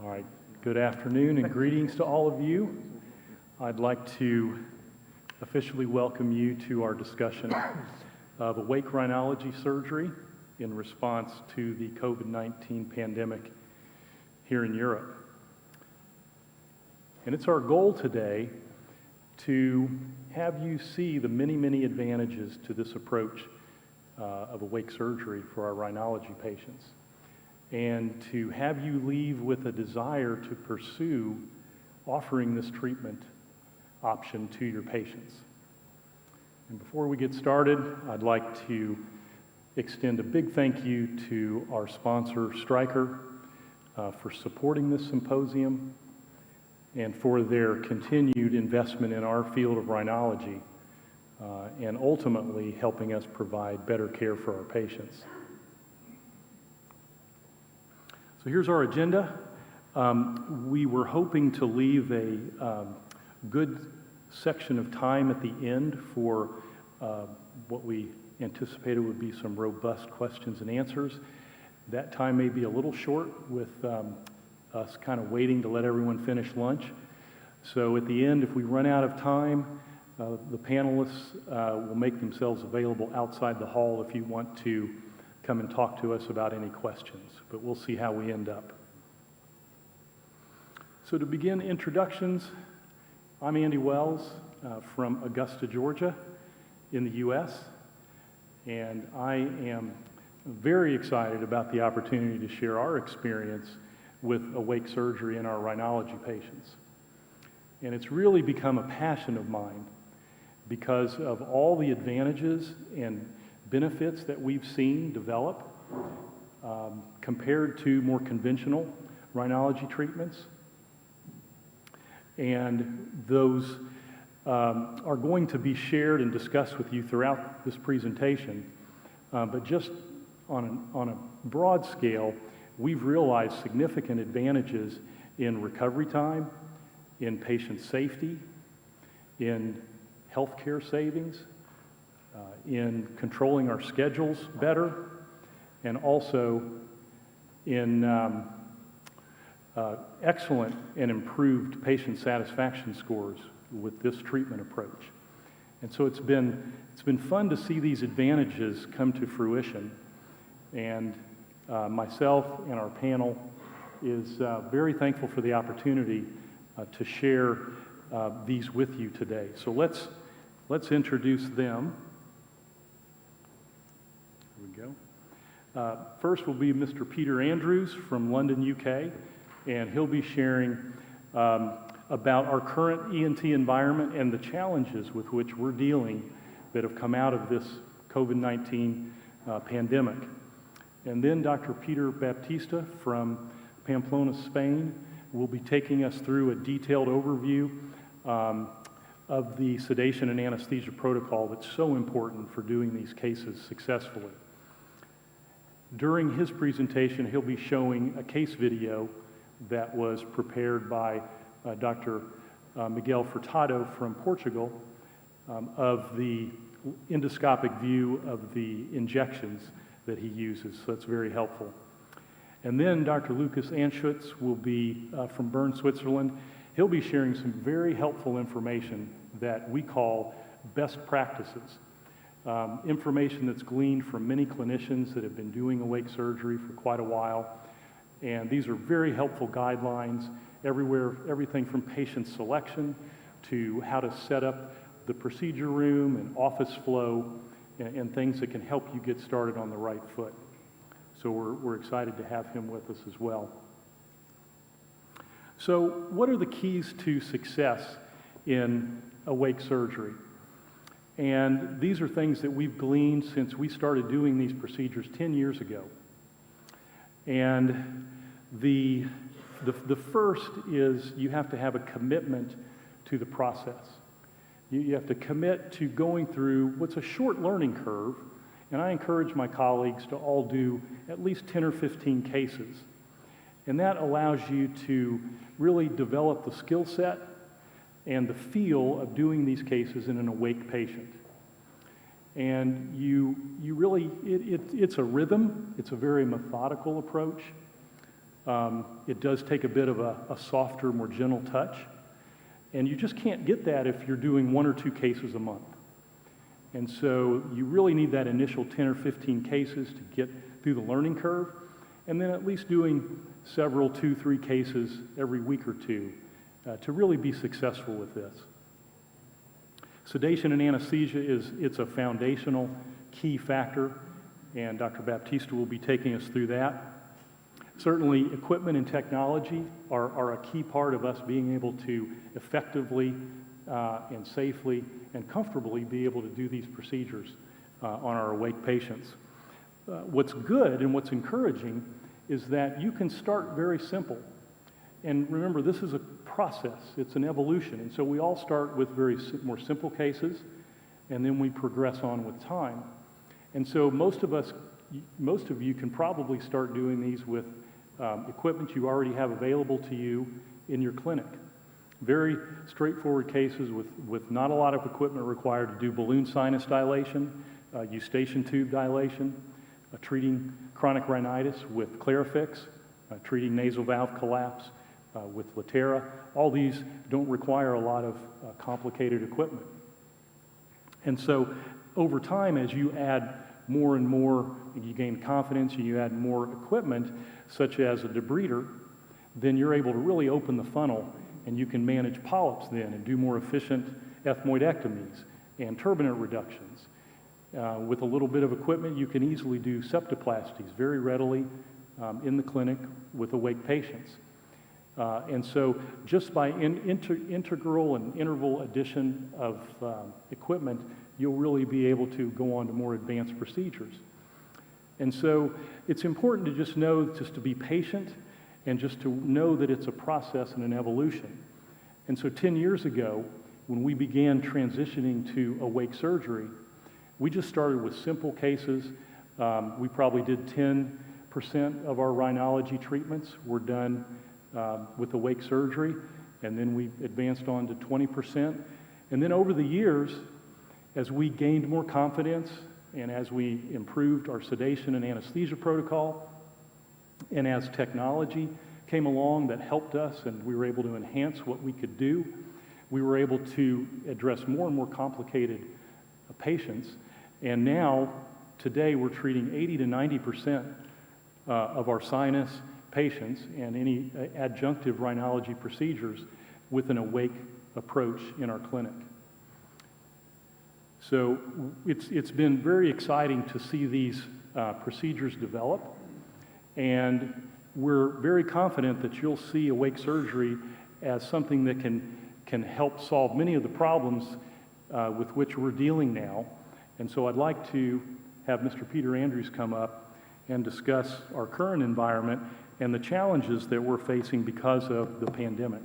All right, good afternoon and greetings to all of you. I'd like to officially welcome you to our discussion of awake rhinology surgery in response to the COVID-19 pandemic here in Europe. And it's our goal today to have you see the many, many advantages to this approach of awake surgery for our rhinology patients, and to have you leave with a desire to pursue offering this treatment option to your patients. And before we get started, I'd like to extend a big thank you to our sponsor, Stryker, for supporting this symposium and for their continued investment in our field of rhinology and ultimately helping us provide better care for our patients. So here's our agenda. We were hoping to leave a good section of time at the end for what we anticipated would be some robust questions and answers. That time may be a little short with us kind of waiting to let everyone finish lunch. So at the end, if we run out of time, the panelists will make themselves available outside the hall if you want to come and talk to us about any questions, but we'll see how we end up. So to begin introductions, I'm Andy Wells from Augusta, Georgia in the U.S., and I am very excited about the opportunity to share our experience with awake surgery in our rhinology patients. And it's really become a passion of mine because of all the advantages and benefits that we've seen develop compared to more conventional rhinology treatments. And those are going to be shared and discussed with you throughout this presentation. But just on a broad scale, we've realized significant advantages in recovery time, in patient safety, in healthcare savings, in controlling our schedules better, and also in excellent and improved patient satisfaction scores with this treatment approach. And so it's been fun to see these advantages come to fruition. And myself and our panel is very thankful for the opportunity to share these with you today. So let's introduce them. Here we go. First will be Mr. Peter Andrews from London, UK, and he'll be sharing about our current ENT environment and the challenges with which we're dealing that have come out of this COVID-19 pandemic. And then Dr. Peter Baptista from Pamplona, Spain, will be taking us through a detailed overview of the sedation and anesthesia protocol that's so important for doing these cases successfully. During his presentation, he'll be showing a case video that was prepared by Dr. Miguel Furtado from Portugal of the endoscopic view of the injections that he uses, so that's very helpful. And then Dr. Lucas Anschutz will be from Bern, Switzerland. He'll be sharing some very helpful information that we call best practices. Information that's gleaned from many clinicians that have been doing awake surgery for quite a while. And these are very helpful guidelines everywhere, everything from patient selection to how to set up the procedure room and office flow and things that can help you get started on the right foot. So we're excited to have him with us as well. So what are the keys to success in awake surgery? And these are things that we've gleaned since we started doing these procedures 10 years ago. And the first is you have to have a commitment to the process. You have to commit to going through what's a short learning curve, and I encourage my colleagues to all do at least 10 or 15 cases. And that allows you to really develop the skill set and the feel of doing these cases in an awake patient. And you really, it's a rhythm. It's a very methodical approach. It does take a bit of a softer, more gentle touch. And you just can't get that if you're doing 1 or 2 cases a month. And so you really need that initial 10 or 15 cases to get through the learning curve, and then at least doing several, 2, 3 cases every week or 2 to really be successful with this. Sedation and anesthesia it's a foundational key factor, and Dr. Baptista will be taking us through that. Certainly, equipment and technology are a key part of us being able to effectively and safely and comfortably be able to do these procedures on our awake patients. What's good and what's encouraging is that you can start very simple. And remember, this is a process. It's an evolution. And so we all start with more simple cases, and then we progress on with time. And so most of you can probably start doing these with equipment you already have available to you in your clinic. Very straightforward cases with not a lot of equipment required to do balloon sinus dilation, eustachian tube dilation, treating chronic rhinitis with Clarifix, treating nasal valve collapse with Latera. All these don't require a lot of complicated equipment. And so over time, as you add more and more, you gain confidence and you add more equipment, such as a debrider, then you're able to really open the funnel and you can manage polyps then and do more efficient ethmoidectomies and turbinate reductions. With a little bit of equipment, you can easily do septoplasties very readily in the clinic with awake patients. And so just by integral and interval addition of equipment, you'll really be able to go on to more advanced procedures. And so it's important to just know, just to be patient and just to know that it's a process and an evolution. And so 10 years ago, when we began transitioning to awake surgery, we just started with simple cases. We probably did 10% of our rhinology treatments were done with awake surgery, and then we advanced on to 20%. And then over the years, as we gained more confidence and as we improved our sedation and anesthesia protocol, and as technology came along that helped us and we were able to enhance what we could do, we were able to address more and more complicated patients. And now, today, we're treating 80 to 90% of our sinus patients and any adjunctive rhinology procedures with an awake approach in our clinic. So it's been very exciting to see these procedures develop, and we're very confident that you'll see awake surgery as something that can help solve many of the problems with which we're dealing now. And so I'd like to have Mr. Peter Andrews come up and discuss our current environment and the challenges that we're facing because of the pandemic.